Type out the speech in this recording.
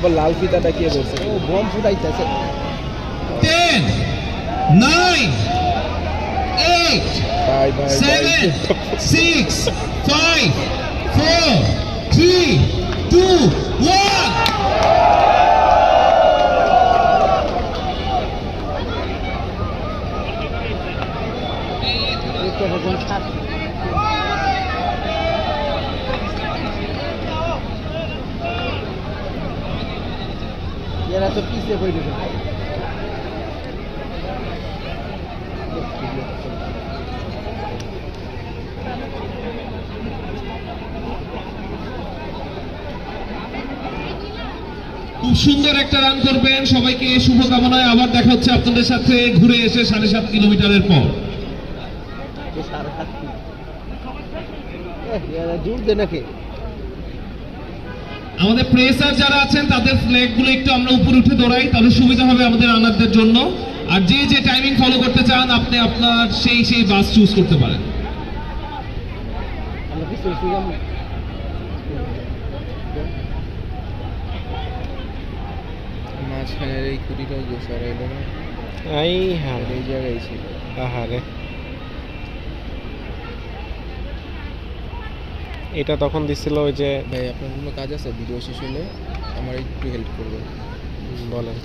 আবার লাল ফিতাটা কে বলছে? ও বম ফুটাইতেছে। 10 9 8 ভাই ভাই 7 6 5 4 3 2 1 এরা তো পিছিয়ে পড়ে গেছে। খুব সুন্দর একটা রান করবেন, সবাইকে শুভকামনায়। আবার দেখা হচ্ছে আপনাদের সাথে ঘুরে এসে 7.5 কিলোমিটারের পর। জোর দে নাকি? আমাদের প্রেসার যারা আছেন তাদের ফ্ল্যাগ গুলো একটু আমরা উপরে উঠে দৌড়াই, তাহলে সুবিধা হবে আমাদের রানারদের জন্য। আর যে যে টাইমিং ফলো করতে চান আপনি আপনার সেই বাস চুজ করতে পারেন। আমরা পিছিয়ে ছিলাম। মাঝখানের এই কুড়িটাও গোসা রইল না। এই হ্যাঁ, এই জায়গায় ছিল। আহারে, এটা তখন দিছিল ওই যে। ভাই আপনার কোনো কাজ আছে? ভিডিও শেষ হলে আমার একটু হেল্প করবেন। বলেন।